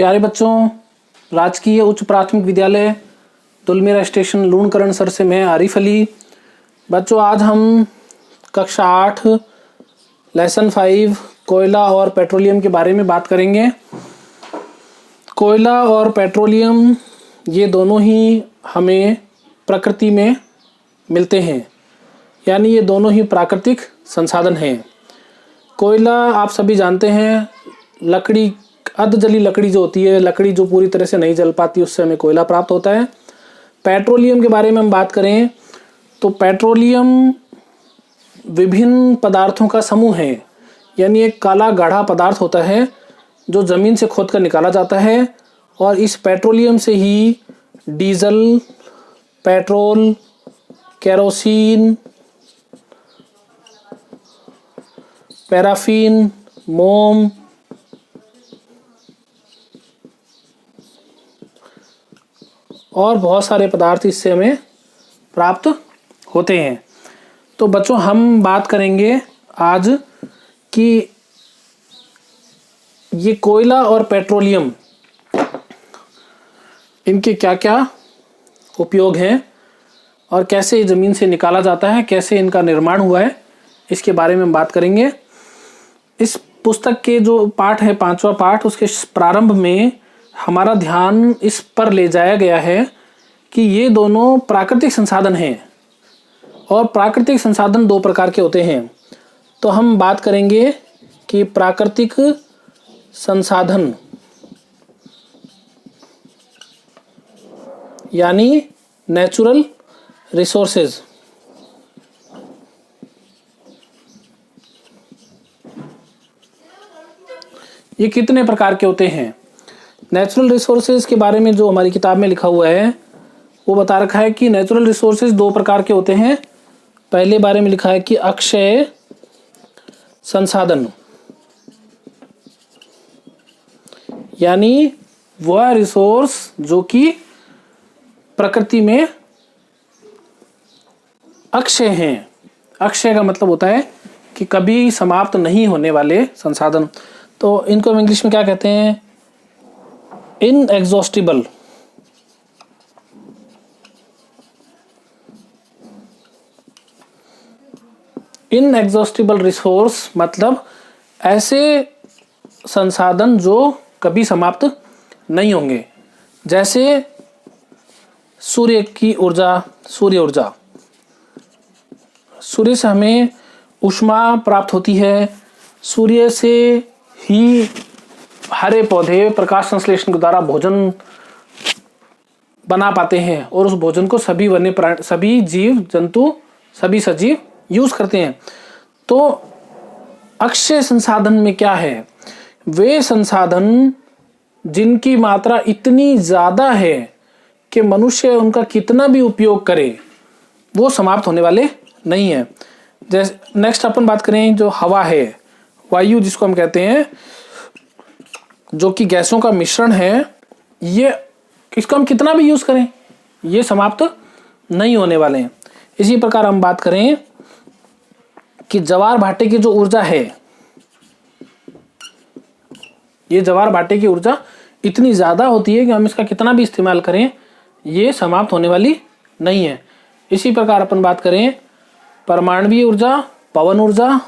प्यारे बच्चों, राजकीय उच्च प्राथमिक विद्यालय दुलमेरा स्टेशन लूणकरणसर से मैं आरिफ अली। बच्चों, आज हम कक्षा 8 लेसन 5 कोयला और पेट्रोलियम के बारे में बात करेंगे। कोयला और पेट्रोलियम ये दोनों ही हमें प्रकृति में मिलते हैं, यानी ये दोनों ही प्राकृतिक संसाधन हैं। कोयला आप सभी जानते हैं, लकड़ी, अर्धजली लकड़ी जो होती है, लकड़ी जो पूरी तरह से नहीं जल पाती, उससे हमें कोयला प्राप्त होता है। पेट्रोलियम के बारे में हम बात करें तो पेट्रोलियम विभिन्न पदार्थों का समूह है, यानी एक काला गाढ़ा पदार्थ होता है जो ज़मीन से खोद कर निकाला जाता है और इस पेट्रोलियम से ही डीजल, पेट्रोल, केरोसिन, पैराफिन, मोम और बहुत सारे पदार्थ इससे हमें प्राप्त होते हैं। तो बच्चों, हम बात करेंगे आज कि ये कोयला और पेट्रोलियम, इनके क्या क्या उपयोग हैं और कैसे ज़मीन से निकाला जाता है, कैसे इनका निर्माण हुआ है, इसके बारे में हम बात करेंगे। इस पुस्तक के जो पाठ है, 5वां पाठ, उसके प्रारंभ में हमारा ध्यान इस पर ले जाया गया है कि ये दोनों प्राकृतिक संसाधन हैं और प्राकृतिक संसाधन दो प्रकार के होते हैं। तो हम बात करेंगे कि प्राकृतिक संसाधन यानी नेचुरल रिसोर्सेज, ये कितने प्रकार के होते हैं। नेचुरल रिसोर्सेज के बारे में जो हमारी किताब में लिखा हुआ है वो बता रखा है कि नेचुरल रिसोर्सेज दो प्रकार के होते हैं। पहले बारे में लिखा है कि अक्षय संसाधन, यानी वह रिसोर्स जो कि प्रकृति में अक्षय हैं। अक्षय का मतलब होता है कि कभी समाप्त नहीं होने वाले संसाधन। तो इनको हम इंग्लिश में क्या कहते हैं? इनएग्जॉस्टिबल। इनएग्जॉस्टिबल रिसोर्स मतलब ऐसे संसाधन जो कभी समाप्त नहीं होंगे, जैसे सूर्य की ऊर्जा, सूर्य ऊर्जा। सूर्य से हमें ऊष्मा प्राप्त होती है। सूर्य से ही हरे पौधे प्रकाश संश्लेषण के द्वारा भोजन बना पाते हैं और उस भोजन को सभी वन्य प्राणी, सभी जीव जंतु, सभी सजीव यूज करते हैं। तो अक्षय संसाधन में क्या है? वे संसाधन जिनकी मात्रा इतनी ज्यादा है कि मनुष्य उनका कितना भी उपयोग करे वो समाप्त होने वाले नहीं है। जैसे नेक्स्ट अपन बात करें जो हवा है, वायु जिसको हम कहते हैं, जो कि गैसों का मिश्रण है, ये इसको हम कितना भी यूज करें ये समाप्त नहीं होने वाले हैं। इसी प्रकार हम बात करें कि ज्वार भाटे की जो ऊर्जा है, ये ज्वार भाटे की ऊर्जा इतनी ज्यादा होती है कि हम इसका कितना भी इस्तेमाल करें ये समाप्त होने वाली नहीं है। इसी प्रकार अपन बात करें परमाणुवीय ऊर्जा, पवन ऊर्जा,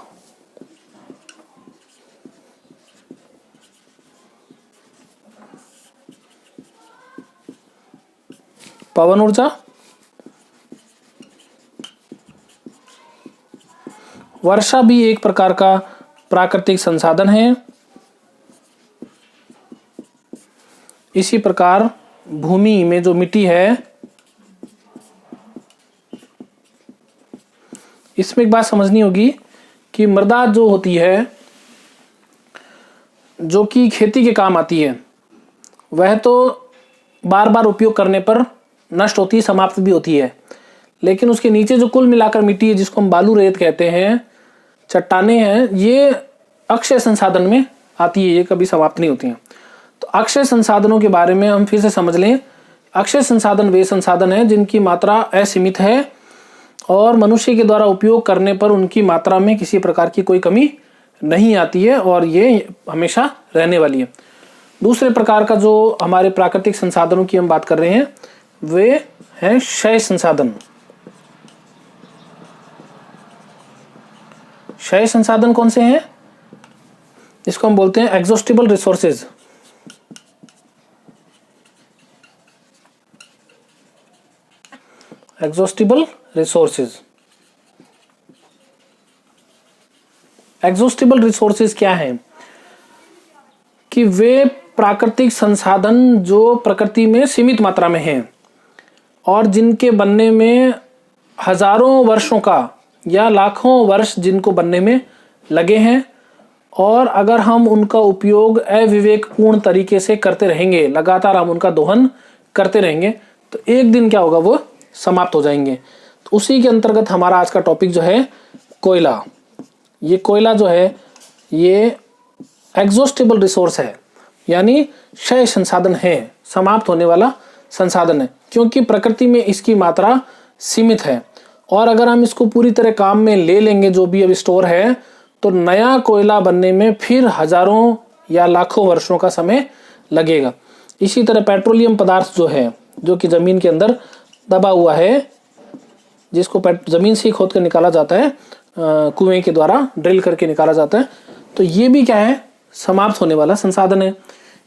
पवन ऊर्जा, वर्षा भी एक प्रकार का प्राकृतिक संसाधन है। इसी प्रकार भूमि में जो मिट्टी है, इसमें एक बात समझनी होगी कि मृदा जो होती है, जो कि खेती के काम आती है, वह तो बार बार उपयोग करने पर नष्ट होती है, समाप्त भी होती है। लेकिन उसके नीचे जो कुल मिलाकर मिट्टी है, जिसको हम बालू रेत कहते हैं, चट्टाने हैं, ये अक्षय संसाधन में आती है, ये कभी समाप्त नहीं होती हैं। तो अक्षय संसाधनों के बारे में हम फिर से समझ लें। अक्षय संसाधन वे संसाधन हैं जिनकी मात्रा असीमित है और मनुष्य के द्वारा उपयोग करने पर उनकी मात्रा में किसी प्रकार की कोई कमी नहीं आती है और ये हमेशा रहने वाली है। दूसरे प्रकार का जो हमारे प्राकृतिक संसाधनों की हम बात कर रहे हैं वे हैं क्षय संसाधन। क्षय संसाधन कौन से हैं? इसको हम बोलते हैं exhaustible resources. Exhaustible resources. Exhaustible resources क्या है कि वे प्राकृतिक संसाधन जो प्रकृति में सीमित मात्रा में हैं और जिनके बनने में हजारों वर्षों का या लाखों वर्ष जिनको बनने में लगे हैं, और अगर हम उनका उपयोग अविवेकपूर्ण तरीके से करते रहेंगे, लगातार हम उनका दोहन करते रहेंगे, तो एक दिन क्या होगा, वो समाप्त हो जाएंगे। तो उसी के अंतर्गत हमारा आज का टॉपिक जो है कोयला। ये कोयला जो है ये एग्जॉस्टिबल रिसोर्स है, यानी क्षय संसाधन है, समाप्त होने वाला संसाधन है, क्योंकि प्रकृति में इसकी मात्रा सीमित है। और अगर हम इसको पूरी तरह काम में ले लेंगे जो भी अब स्टोर है, तो नया कोयला बनने में फिर हजारों या लाखों वर्षों का समय लगेगा। इसी तरह पेट्रोलियम पदार्थ जो है, जो कि जमीन के अंदर दबा हुआ है, जिसको जमीन से ही खोद कर निकाला जाता है, कुएं के द्वारा ड्रिल करके निकाला जाता है, तो ये भी क्या है, समाप्त होने वाला संसाधन है।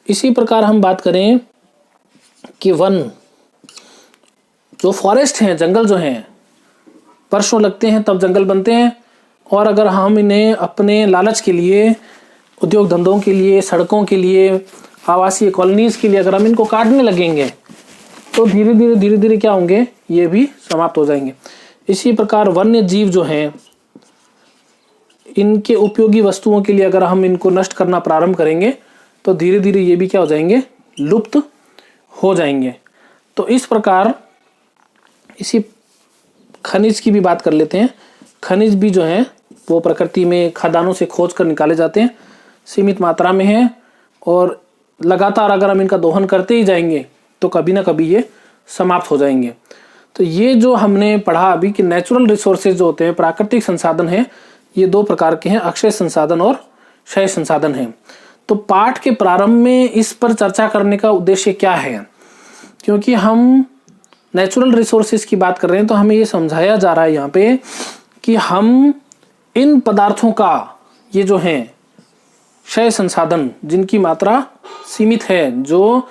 इसी प्रकार हम बात करें कि वन, जो फॉरेस्ट हैं, जंगल जो हैं, वर्षों लगते हैं तब जंगल बनते हैं, और अगर हम इन्हें अपने लालच के लिए, उद्योग धंधों के लिए, सड़कों के लिए, आवासीय कॉलोनीज के लिए अगर हम इनको काटने लगेंगे, तो धीरे धीरे क्या होंगे, ये भी समाप्त हो जाएंगे। इसी प्रकार वन्य जीव जो हैं, इनके उपयोगी वस्तुओं के लिए अगर हम इनको नष्ट करना प्रारंभ करेंगे, तो धीरे धीरे ये भी क्या हो जाएंगे, लुप्त हो जाएंगे। तो इस प्रकार इसी खनिज की भी बात कर लेते हैं। खनिज भी जो हैं वो प्रकृति में खदानों से खोज कर निकाले जाते हैं, सीमित मात्रा में हैं, और लगातार अगर हम इनका दोहन करते ही जाएंगे तो कभी ना कभी ये समाप्त हो जाएंगे। तो ये जो हमने पढ़ा अभी कि नेचुरल रिसोर्सेज जो होते हैं, प्राकृतिक संसाधन हैं, ये दो प्रकार के हैं, अक्षय संसाधन और क्षय संसाधन हैं। तो पाठ के प्रारंभ में इस पर चर्चा करने का उद्देश्य क्या है, क्योंकि हम नेचुरल रिसोर्सेज की बात कर रहे हैं, तो हमें ये समझाया जा रहा है यहाँ पे कि हम इन पदार्थों का, ये जो हैं क्षय संसाधन, जिनकी मात्रा सीमित है, जो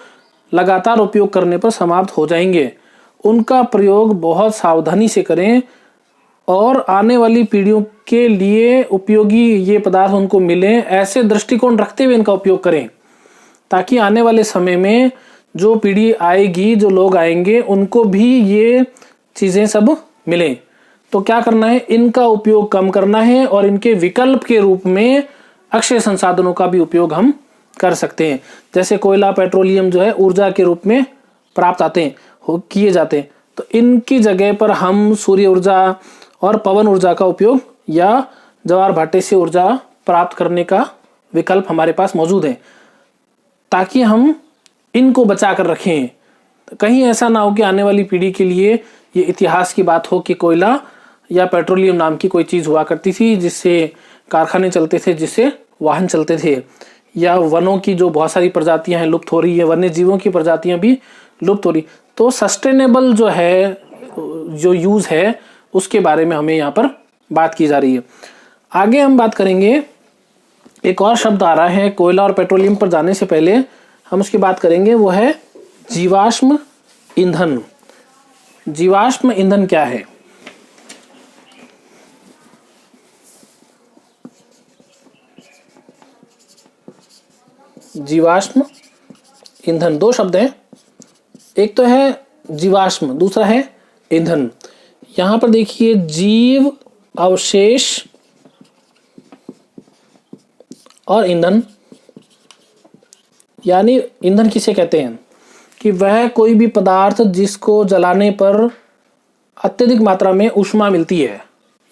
लगातार उपयोग करने पर समाप्त हो जाएंगे, उनका प्रयोग बहुत सावधानी से करें, और आने वाली पीढ़ियों के लिए उपयोगी ये पदार्थ उनको मिले, ऐसे दृष्टिकोण रखते हुए इनका उपयोग करें, ताकि आने वाले समय में जो पीढ़ी आएगी, जो लोग आएंगे, उनको भी ये चीज़ें सब मिलें। तो क्या करना है, इनका उपयोग कम करना है, और इनके विकल्प के रूप में अक्षय संसाधनों का भी उपयोग हम कर सकते हैं। जैसे कोयला, पेट्रोलियम जो है ऊर्जा के रूप में प्राप्त आते हैं, किए जाते हैं, तो इनकी जगह पर हम सूर्य ऊर्जा और पवन ऊर्जा का उपयोग या ज्वार भाटे से ऊर्जा प्राप्त करने का विकल्प हमारे पास मौजूद है, ताकि हम इनको बचा कर रखें। कहीं ऐसा ना हो कि आने वाली पीढ़ी के लिए ये इतिहास की बात हो कि कोयला या पेट्रोलियम नाम की कोई चीज़ हुआ करती थी, जिससे कारखाने चलते थे, जिससे वाहन चलते थे, या वनों की जो बहुत सारी प्रजातियां हैं लुप्त हो रही है, वन्य जीवों की प्रजातियां भी लुप्त हो रही। तो सस्टेनेबल जो है, जो यूज़ है, उसके बारे में हमें यहाँ पर बात की जा रही है। आगे हम बात करेंगे, एक और शब्द आ रहा है कोयला और पेट्रोलियम पर जाने से पहले हम उसकी बात करेंगे, वो है जीवाश्म ईंधन। जीवाश्म ईंधन क्या है? जीवाश्म ईंधन, दो शब्द हैं, एक तो है जीवाश्म, दूसरा है ईंधन। यहां पर देखिए, जीव अवशेष और ईंधन, यानी ईंधन किसे कहते हैं कि वह कोई भी पदार्थ जिसको जलाने पर अत्यधिक मात्रा में ऊष्मा मिलती है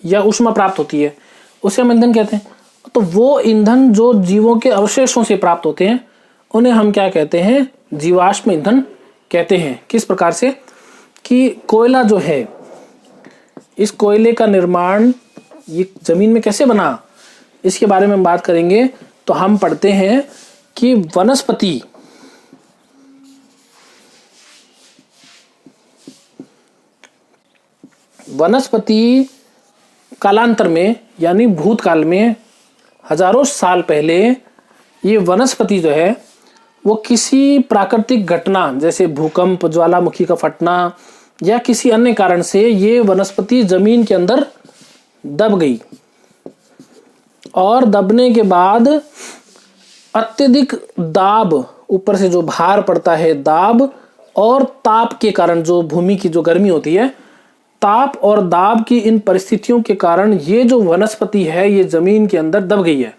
या ऊष्मा प्राप्त होती है, उसे हम ईंधन कहते हैं। तो वो ईंधन जो जीवों के अवशेषों से प्राप्त होते हैं, उन्हें हम क्या कहते हैं, जीवाश्म ईंधन कहते हैं। किस प्रकार से कि कोयला जो है, इस कोयले का निर्माण ये जमीन में कैसे बना, इसके बारे में हम बात करेंगे। तो हम पढ़ते हैं कि वनस्पति वनस्पति कालांतर में यानी भूतकाल में हजारों साल पहले ये वनस्पति जो है वो किसी प्राकृतिक घटना जैसे भूकंप, ज्वालामुखी का फटना या किसी अन्य कारण से ये वनस्पति जमीन के अंदर दब गई और दबने के बाद अत्यधिक दाब, ऊपर से जो भार पड़ता है दाब और ताप के कारण, जो भूमि की जो गर्मी होती है, ताप और दाब की इन परिस्थितियों के कारण ये जो वनस्पति है ये जमीन के अंदर दब गई है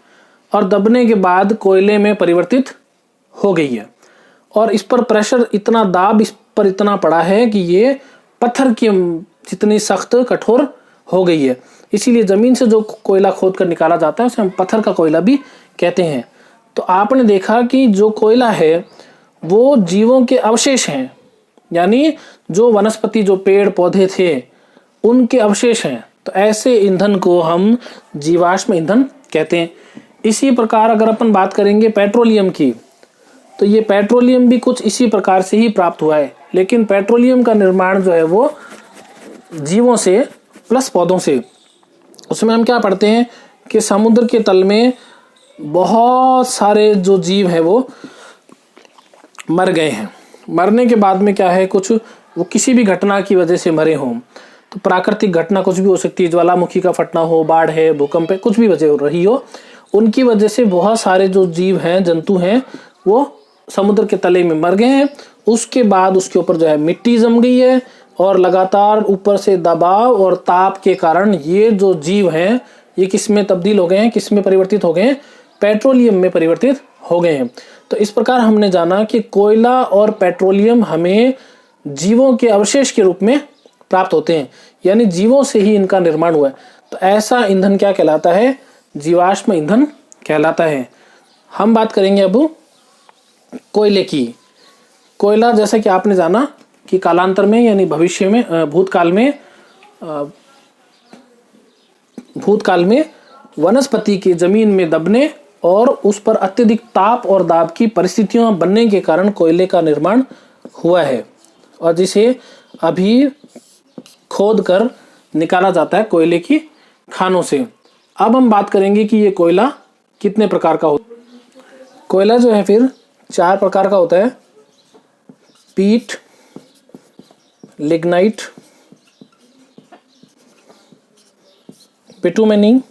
और दबने के बाद कोयले में परिवर्तित हो गई है। और इस पर प्रेशर इतना, दाब इस पर इतना पड़ा है कि ये पत्थर की जितनी सख्त कठोर हो गई है। इसीलिए जमीन से जो कोयला खोद कर निकाला जाता है उसे हम पत्थर का कोयला भी कहते हैं। तो आपने देखा कि जो कोयला है वो जीवों के अवशेष हैं, यानी जो वनस्पति, जो पेड़ पौधे थे उनके अवशेष हैं। तो ऐसे ईंधन को हम जीवाश्म ईंधन कहते हैं। इसी प्रकार अगर अपन बात करेंगे पेट्रोलियम की, तो ये पेट्रोलियम भी कुछ इसी प्रकार से ही प्राप्त हुआ है, लेकिन पेट्रोलियम का निर्माण जो है वो जीवों से प्लस पौधों से। उसमें हम क्या पढ़ते हैं कि समुद्र के तल में बहुत सारे जो जीव है वो मर गए हैं। मरने के बाद में क्या है, कुछ वो किसी भी घटना की वजह से मरे हों, तो प्राकृतिक घटना कुछ भी हो सकती है, ज्वालामुखी का फटना हो, बाढ़ है, भूकंप है, कुछ भी वजह हो रही हो, उनकी वजह से बहुत सारे जो जीव हैं, जंतु हैं, वो समुद्र के तले में मर गए हैं। उसके बाद उसके ऊपर जो है मिट्टी जम गई है और लगातार ऊपर से दबाव और ताप के कारण ये जो जीव हैं ये किस में तब्दील हो गए हैं, किस में परिवर्तित हो गए हैं, पेट्रोलियम में परिवर्तित हो गए हैं। तो इस प्रकार हमने जाना कि कोयला और पेट्रोलियम हमें जीवों के अवशेष के रूप में प्राप्त होते हैं, यानी जीवों से ही इनका निर्माण हुआ है। तो ऐसा ईंधन क्या कहलाता है, जीवाश्म ईंधन कहलाता है। हम बात करेंगे अब कोयले की। कोयला, जैसा कि आपने जाना कि कालांतर में यानी भविष्य में, भूतकाल में वनस्पति के जमीन में दबने और उस पर अत्यधिक ताप और दाब की परिस्थितियां बनने के कारण कोयले का निर्माण हुआ है और जिसे अभी खोद कर निकाला जाता है कोयले की खानों से। अब हम बात करेंगे कि ये कोयला कितने प्रकार का होता है। कोयला जो है फिर 4 प्रकार का होता है: पीट, लिग्नाइट, बिटुमेनी,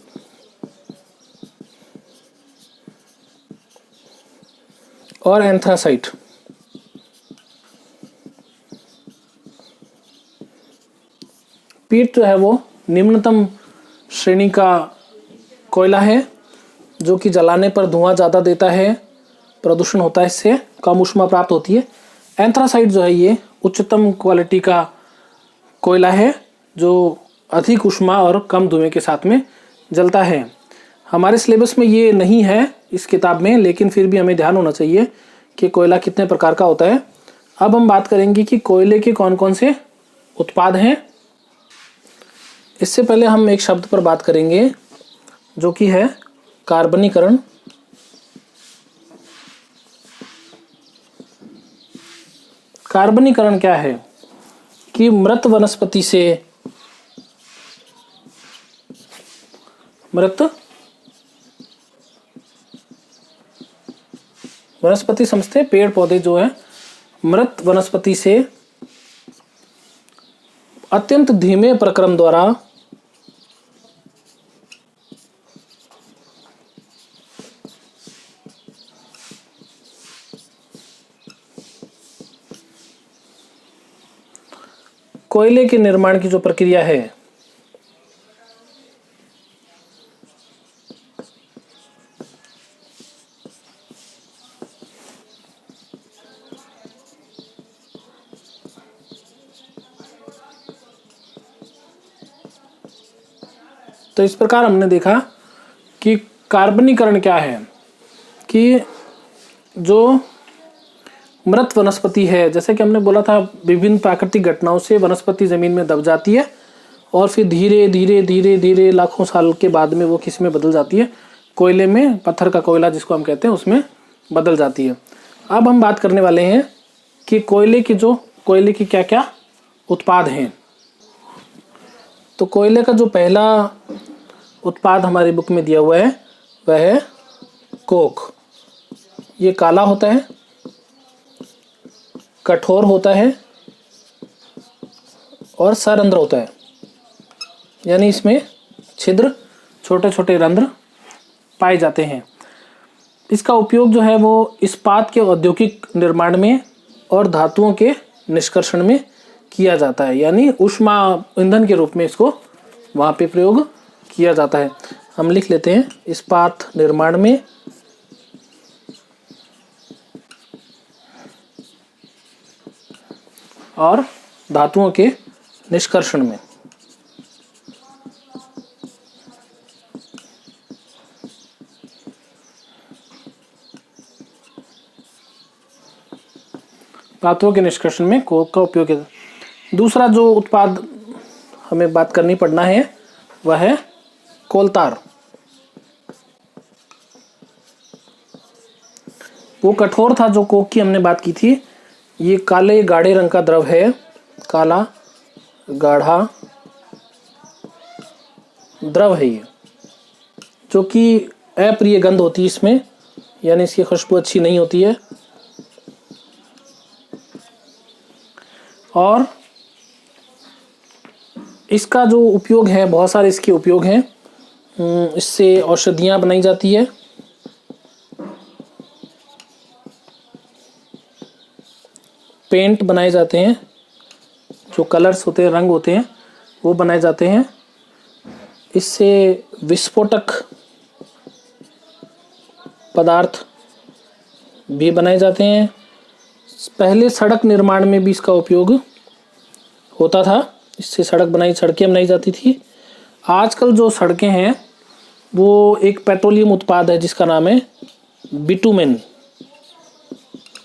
और एंथ्रासाइट। पीट जो है वो निम्नतम श्रेणी का कोयला है जो कि जलाने पर धुआं ज़्यादा देता है, प्रदूषण होता है, इससे कम ऊष्मा प्राप्त होती है। एंथ्रासाइट जो है ये उच्चतम क्वालिटी का कोयला है जो अधिक ऊष्मा और कम धुएं के साथ में जलता है। हमारे सिलेबस में ये नहीं है इस किताब में, लेकिन फिर भी हमें ध्यान होना चाहिए कि कोयला कितने प्रकार का होता है। अब हम बात करेंगे कि कोयले के कौन कौन से उत्पाद हैं। इससे पहले हम एक शब्द पर बात करेंगे जो कि है कार्बनीकरण। कार्बनीकरण क्या है कि मृत वनस्पति समझते हैं, पेड़ पौधे जो है, मृत वनस्पति से अत्यंत धीमे प्रक्रम द्वारा कोयले के निर्माण की जो प्रक्रिया है तो इस प्रकार हमने देखा कि कार्बनीकरण क्या है कि जो मृत वनस्पति है, जैसे कि हमने बोला था विभिन्न प्राकृतिक घटनाओं से वनस्पति जमीन में दब जाती है और फिर धीरे धीरे धीरे धीरे लाखों साल के बाद में वो किस में बदल जाती है, कोयले में, पत्थर का कोयला जिसको हम कहते हैं उसमें बदल जाती है। अब हम बात करने वाले हैं कि कोयले के क्या क्या उत्पाद हैं। तो कोयले का जो पहला उत्पाद हमारी बुक में दिया हुआ है वह है कोक। ये काला होता है, कठोर होता है और सरंध्र होता है, यानी इसमें छिद्र, छोटे छोटे रंध्र पाए जाते हैं। इसका उपयोग जो है वो इस्पात के औद्योगिक निर्माण में और धातुओं के निष्कर्षण में किया जाता है, यानी ऊष्मा ईंधन के रूप में इसको वहाँ पे प्रयोग किया जाता है। हम लिख लेते हैं इस्पात निर्माण में और धातुओं के निष्कर्षण में। धातुओं के निष्कर्षण में कोक का उपयोग है। दूसरा जो उत्पाद हमें बात करनी पड़ना है वह है कोलतार। वो कठोर था जो कोक की हमने बात की थी। ये काले गाढ़े रंग का द्रव है, काला गाढ़ा द्रव है ये, जो कि अप्रिय गंध होती है इसमें, यानी इसकी खुशबू अच्छी नहीं होती है। और इसका जो उपयोग है, बहुत सारे इसके उपयोग हैं। इससे औषधियाँ बनाई जाती है, पेंट बनाए जाते हैं, जो कलर्स होते हैं, रंग होते हैं, वो बनाए जाते हैं। इससे विस्फोटक पदार्थ भी बनाए जाते हैं। पहले सड़क निर्माण में भी इसका उपयोग होता था, इससे सड़कें बनाई जाती थी। आजकल जो सड़कें हैं वो एक पेट्रोलियम उत्पाद है जिसका नाम है बिटुमेन,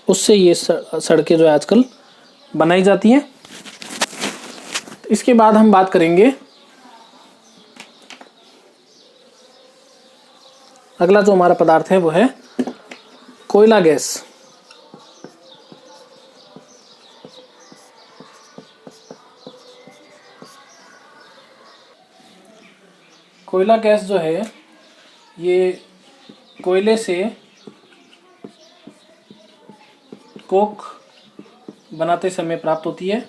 उससे ये सड़कें जो है आजकल बनाई जाती हैं। इसके बाद हम बात करेंगे, अगला जो हमारा पदार्थ है वो है कोयला गैस। कोयला गैस जो है ये कोयले से कोक बनाते समय प्राप्त होती है।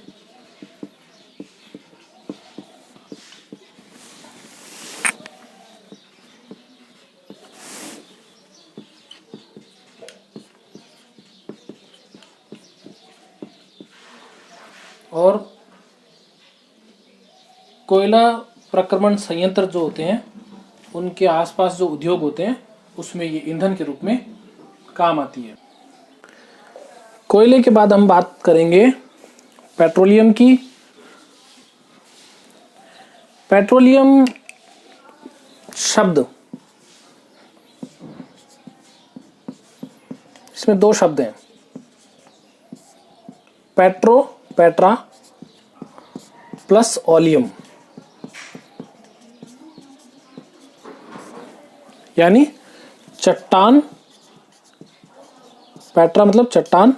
और कोयला प्रक्रमण संयंत्र जो होते हैं उनके आसपास जो उद्योग होते हैं उसमें ये ईंधन के रूप में काम आती है। कोयले के बाद हम बात करेंगे पेट्रोलियम की। पेट्रोलियम शब्द, इसमें दो शब्द हैं, पेट्रा प्लस ओलियम, यानी चट्टान। पेट्रा मतलब चट्टान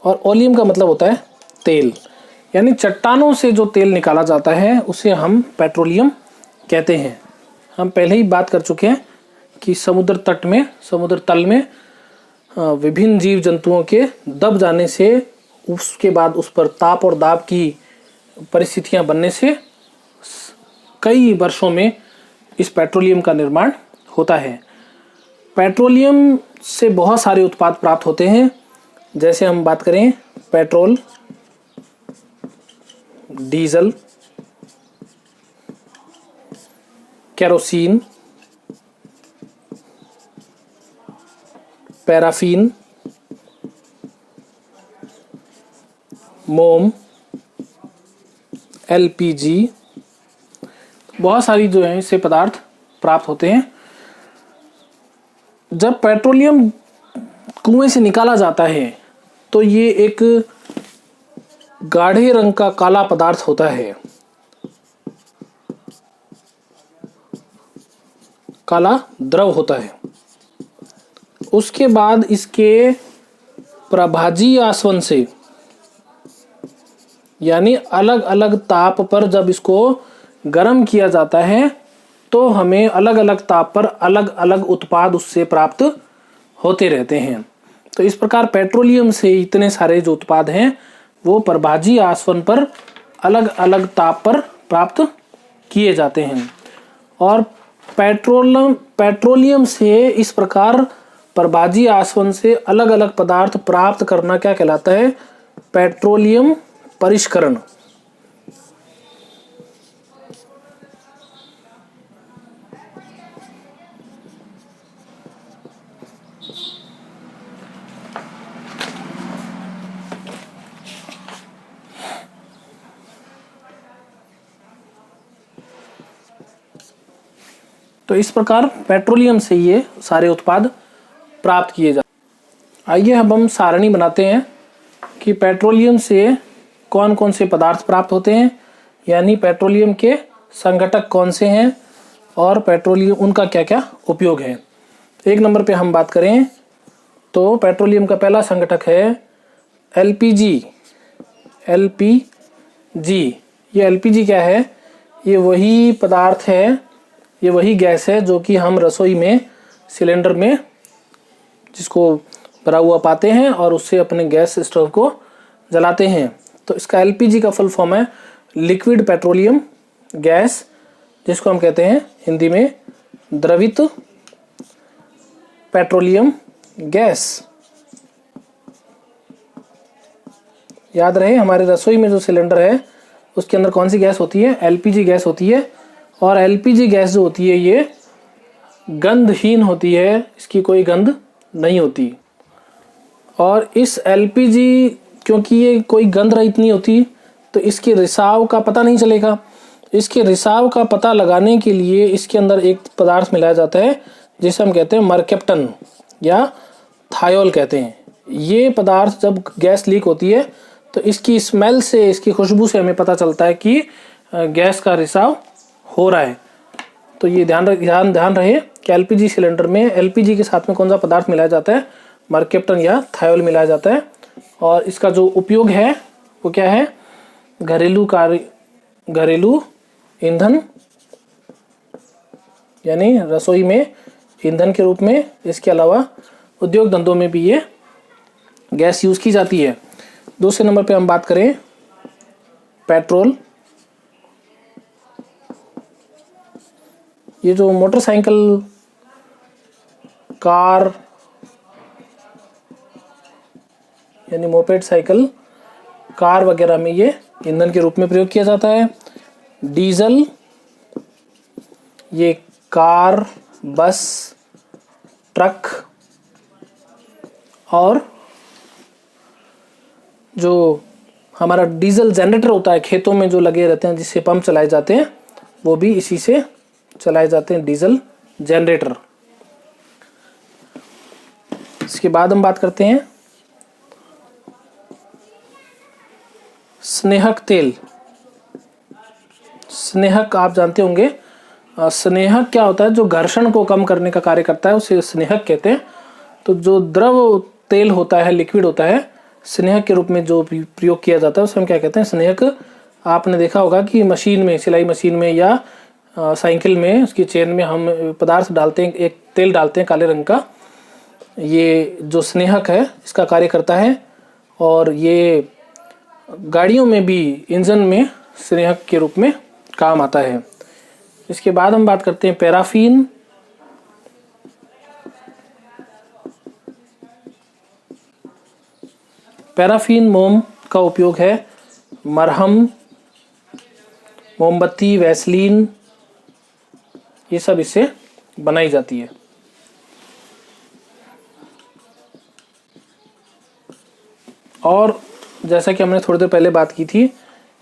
और ओलियम का मतलब होता है तेल, यानी चट्टानों से जो तेल निकाला जाता है उसे हम पेट्रोलियम कहते हैं। हम पहले ही बात कर चुके हैं कि समुद्र तल में विभिन्न जीव जंतुओं के दब जाने से, उसके बाद उस पर ताप और दाब की परिस्थितियां बनने से कई वर्षों में इस पेट्रोलियम का निर्माण होता है। पेट्रोलियम से बहुत सारे उत्पाद प्राप्त होते हैं, जैसे हम बात करें पेट्रोल, डीजल, केरोसिन, पैराफिन, मोम, एलपीजी, बहुत सारी जो है इससे पदार्थ प्राप्त होते हैं। जब पेट्रोलियम कुएं से निकाला जाता है तो ये एक गाढ़े रंग का काला पदार्थ होता है, काला द्रव होता है। उसके बाद इसके प्रभाजी आसवन से, यानी अलग अलग ताप पर जब इसको गर्म किया जाता है तो हमें अलग अलग ताप पर अलग अलग उत्पाद उससे प्राप्त होते रहते हैं। तो इस प्रकार पेट्रोलियम से इतने सारे जो उत्पाद हैं वो प्रभाजी आसवन पर अलग अलग ताप पर प्राप्त किए जाते हैं। और पेट्रोलियम से इस प्रकार प्रभाजी आसवन से अलग अलग पदार्थ प्राप्त करना क्या कहलाता है? पेट्रोलियम परिष्करण। तो इस प्रकार पेट्रोलियम से ये सारे उत्पाद प्राप्त किए जाते। आइए अब हम सारणी बनाते हैं कि पेट्रोलियम से कौन कौन से पदार्थ प्राप्त होते हैं, यानी पेट्रोलियम के संघटक कौन से हैं और पेट्रोलियम उनका क्या क्या उपयोग है। एक नंबर पे हम बात करें तो पेट्रोलियम का पहला संघटक है एलपीजी। ये एलपीजी क्या है? ये वही पदार्थ है, ये वही गैस है जो कि हम रसोई में सिलेंडर में जिसको भरा हुआ पाते हैं और उससे अपने गैस स्टोव को जलाते हैं। तो इसका एलपीजी का फुल फॉर्म है लिक्विड पेट्रोलियम गैस, जिसको हम कहते हैं हिंदी में द्रवित पेट्रोलियम गैस। याद रहे हमारे रसोई में जो सिलेंडर है उसके अंदर कौन सी गैस होती है? एलपीजी गैस होती है। और एलपीजी गैस जो होती है ये गंधहीन होती है, इसकी कोई गंध नहीं होती। और इस एलपीजी क्योंकि ये कोई गंध रहित नहीं होती तो इसके रिसाव का पता नहीं चलेगा। इसके रिसाव का पता लगाने के लिए इसके अंदर एक पदार्थ मिलाया जाता है जिसे हम कहते हैं मरकेप्टन या थायोल कहते हैं। ये पदार्थ जब गैस लीक होती है तो इसकी स्मेल से, इसकी खुशबू से हमें पता चलता है कि गैस का रिसाव हो रहा है। तो ये ध्यान रहे कि एलपीजी सिलेंडर में एलपीजी के साथ में कौन सा पदार्थ मिलाया जाता है? मरकेप्टन या थायोल मिलाया जाता है। और इसका जो उपयोग है वो क्या है? घरेलू ईंधन यानी रसोई में ईंधन के रूप में। इसके अलावा उद्योग धंधों में भी ये गैस यूज की जाती है। दूसरे नंबर पे हम बात करें पेट्रोल। ये जो मोटरसाइकिल, कार यानी मोपेड साइकिल, कार वगैरह में ये ईंधन के रूप में प्रयोग किया जाता है। डीजल, ये कार, बस, ट्रक और जो हमारा डीजल जनरेटर होता है खेतों में जो लगे रहते हैं जिससे पंप चलाए जाते हैं वो भी इसी से चलाए जाते हैं, डीजल जनरेटर। इसके बाद हम बात करते हैं स्नेहक तेल। स्नेहक आप जानते होंगे। स्नेहक क्या होता है? जो घर्षण को कम करने का कार्य करता है उसे स्नेहक कहते हैं। तो जो द्रव तेल होता है, लिक्विड होता है, स्नेहक के रूप में जो प्रयोग किया जाता है उसे हम क्या कहते हैं? स्नेहक। आपने देखा होगा कि मशीन में, सिलाई मशीन में या साइकिल में उसकी चेन में हम पदार्थ डालते हैं, एक तेल डालते हैं काले रंग का। ये जो स्नेहक है इसका कार्य करता है। और ये गाड़ियों में भी, इंजन में स्नेहक के रूप में काम आता है। इसके बाद हम बात करते हैं पैराफीन। पैराफीन मोम का उपयोग है मरहम, मोमबत्ती, वैसलीन, ये सब इससे बनाई जाती है। और जैसा कि हमने थोड़ी देर पहले बात की थी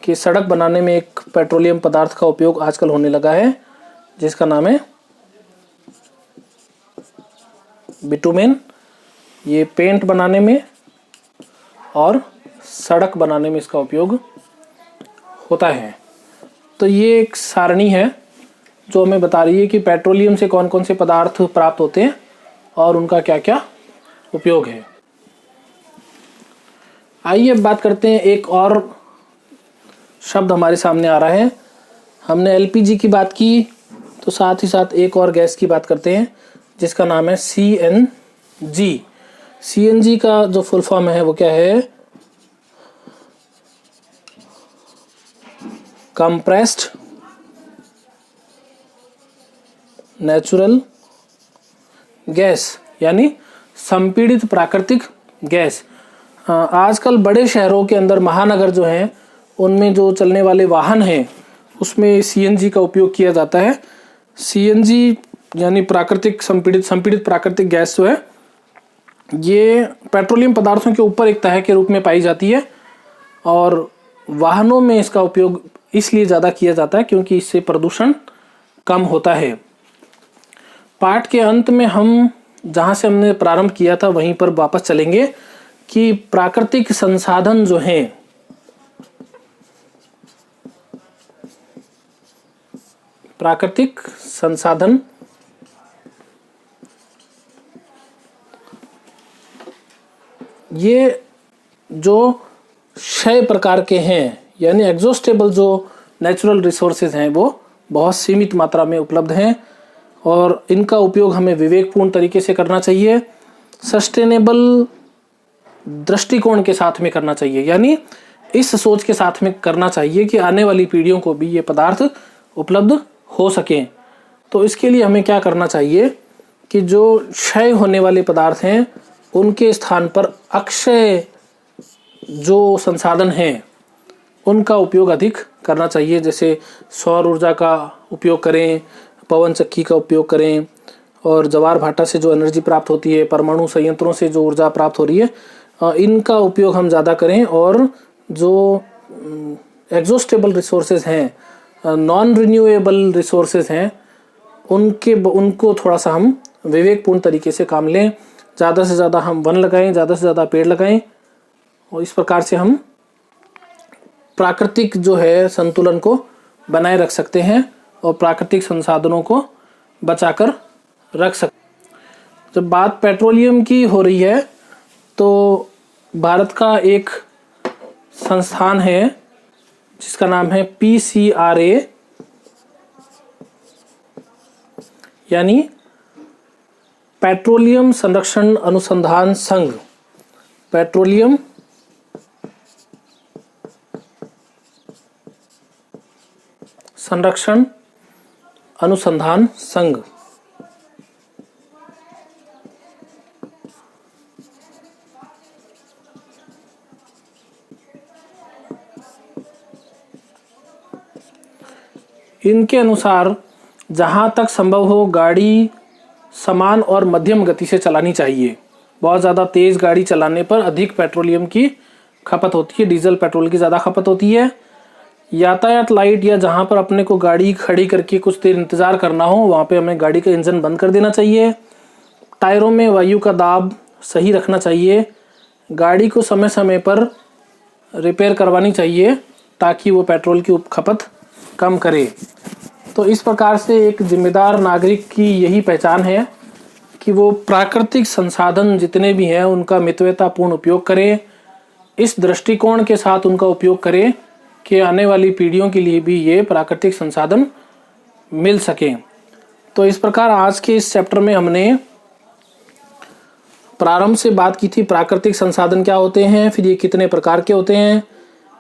कि सड़क बनाने में एक पेट्रोलियम पदार्थ का उपयोग आजकल होने लगा है जिसका नाम है बिटुमेन। ये पेंट बनाने में और सड़क बनाने में इसका उपयोग होता है। तो ये एक सारणी है जो हमें बता रही है कि पेट्रोलियम से कौन कौन से पदार्थ प्राप्त होते हैं और उनका क्या क्या उपयोग है। आइए अब बात करते हैं, एक और शब्द हमारे सामने आ रहा है हमने एलपीजी की बात की, तो साथ ही साथ एक और गैस की बात करते हैं जिसका नाम है सीएनजी। सीएनजी का जो फुल फॉर्म है वो क्या है? कंप्रेस्ड नेचुरल गैस, यानी संपीड़ित प्राकृतिक गैस। आजकल बड़े शहरों के अंदर, महानगर जो हैं, उनमें जो चलने वाले वाहन हैं उसमें सीएनजी का उपयोग किया जाता है। सीएनजी यानी प्राकृतिक संपीड़ित प्राकृतिक गैस जो है, ये पेट्रोलियम पदार्थों के ऊपर एक तह के रूप में पाई जाती है और वाहनों में इसका उपयोग इसलिए ज़्यादा किया जाता है क्योंकि इससे प्रदूषण कम होता है। पाठ के अंत में हम जहाँ से हमने प्रारंभ किया था वहीं पर वापस चलेंगे कि प्राकृतिक संसाधन जो हैं, प्राकृतिक संसाधन ये जो 6 प्रकार के हैं, यानी एग्जॉस्टेबल जो नेचुरल रिसोर्सेज हैं वो बहुत सीमित मात्रा में उपलब्ध हैं और इनका उपयोग हमें विवेकपूर्ण तरीके से करना चाहिए, सस्टेनेबल दृष्टिकोण के साथ में करना चाहिए, यानी इस सोच के साथ में करना चाहिए कि आने वाली पीढ़ियों को भी ये पदार्थ उपलब्ध हो सकें। तो इसके लिए हमें क्या करना चाहिए कि जो क्षय होने वाले पदार्थ हैं उनके स्थान पर अक्षय जो संसाधन हैं उनका उपयोग अधिक करना चाहिए। जैसे सौर ऊर्जा का उपयोग करें, पवन चक्की का उपयोग करें और ज्वार भाटा से जो एनर्जी प्राप्त होती है, परमाणु संयंत्रों से जो ऊर्जा प्राप्त हो रही है, इनका उपयोग हम ज़्यादा करें। और जो एग्जॉस्टेबल रिसोर्सेज हैं, नॉन रिन्यूएबल रिसोर्सेज हैं, उनको थोड़ा सा हम विवेकपूर्ण तरीके से काम लें। ज़्यादा से ज़्यादा हम वन लगाएं, ज़्यादा से ज़्यादा पेड़ लगाएं और इस प्रकार से हम प्राकृतिक जो है संतुलन को बनाए रख सकते हैं और प्राकृतिक संसाधनों को बचाकर रख सकते। जब बात पेट्रोलियम की हो रही है तो भारत का एक संस्थान है जिसका नाम है PCRA, यानी पेट्रोलियम संरक्षण अनुसंधान संघ। पेट्रोलियम संरक्षण अनुसंधान संघ। इनके अनुसार जहाँ तक संभव हो गाड़ी समान और मध्यम गति से चलानी चाहिए। बहुत ज़्यादा तेज़ गाड़ी चलाने पर अधिक पेट्रोलियम की खपत होती है, डीजल पेट्रोल की ज़्यादा खपत होती है। यातायात लाइट या जहाँ पर अपने को गाड़ी खड़ी करके कुछ देर इंतज़ार करना हो वहाँ पे हमें गाड़ी का इंजन बंद कर देना चाहिए। टायरों में वायु का दाब सही रखना चाहिए। गाड़ी को समय समय पर रिपेयर करवानी चाहिए ताकि वो पेट्रोल की खपत कम करे। तो इस प्रकार से एक जिम्मेदार नागरिक की यही पहचान है कि वो प्राकृतिक संसाधन जितने भी हैं उनका मितव्यतापूर्ण उपयोग करें, इस दृष्टिकोण के साथ उनका उपयोग करें कि आने वाली पीढ़ियों के लिए भी ये प्राकृतिक संसाधन मिल सकें। तो इस प्रकार आज के इस चैप्टर में हमने प्रारंभ से बात की थी प्राकृतिक संसाधन क्या होते हैं, फिर ये कितने प्रकार के होते हैं।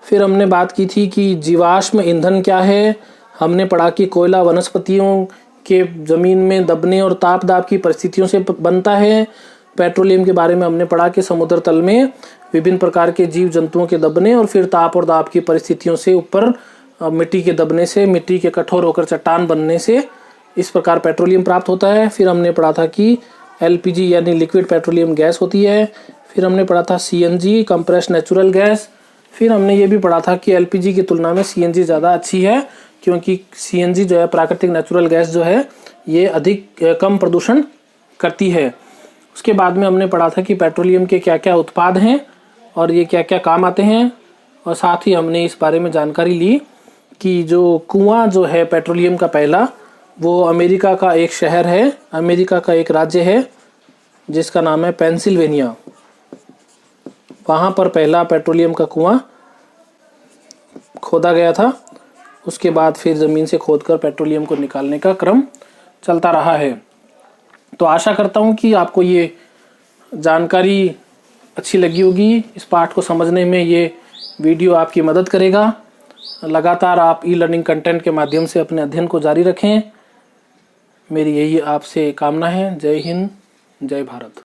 फिर हमने बात की थी कि जीवाश्म ईंधन क्या है। हमने पढ़ा कि कोयला वनस्पतियों के ज़मीन में दबने और ताप दाब की परिस्थितियों से बनता है। पेट्रोलियम के बारे में हमने पढ़ा कि समुद्र तल में विभिन्न प्रकार के जीव जंतुओं के दबने और फिर ताप और दाब की परिस्थितियों से ऊपर मिट्टी के दबने से, मिट्टी के कठोर होकर चट्टान बनने से इस प्रकार पेट्रोलियम प्राप्त होता है। फिर हमने पढ़ा था कि एलपीजी यानी लिक्विड पेट्रोलियम गैस होती है। फिर हमने पढ़ा था सीएनजी कंप्रेस्ड नेचुरल गैस। फिर हमने ये भी पढ़ा था कि एलपीजी की तुलना में सीएनजी ज़्यादा अच्छी है क्योंकि सीएनजी जो है प्राकृतिक नेचुरल गैस जो है ये अधिक कम प्रदूषण करती है। उसके बाद में हमने पढ़ा था कि पेट्रोलियम के क्या क्या उत्पाद हैं और ये क्या क्या काम आते हैं, और साथ ही हमने इस बारे में जानकारी ली कि जो कुआं जो है पेट्रोलियम का पहला, वो अमेरिका का एक शहर है, अमेरिका का एक राज्य है जिसका नाम है पेंसिल्वेनिया। वहाँ पर पहला पेट्रोलियम का कुआं खोदा गया था उसके बाद फिर ज़मीन से खोदकर पेट्रोलियम को निकालने का क्रम चलता रहा है। तो आशा करता हूँ कि आपको ये जानकारी अच्छी लगी होगी। इस पाठ को समझने में ये वीडियो आपकी मदद करेगा। लगातार आप ई लर्निंग कंटेंट के माध्यम से अपने अध्ययन को जारी रखें। मेरी यही आपसे कामना है। जय हिंद, जय भारत।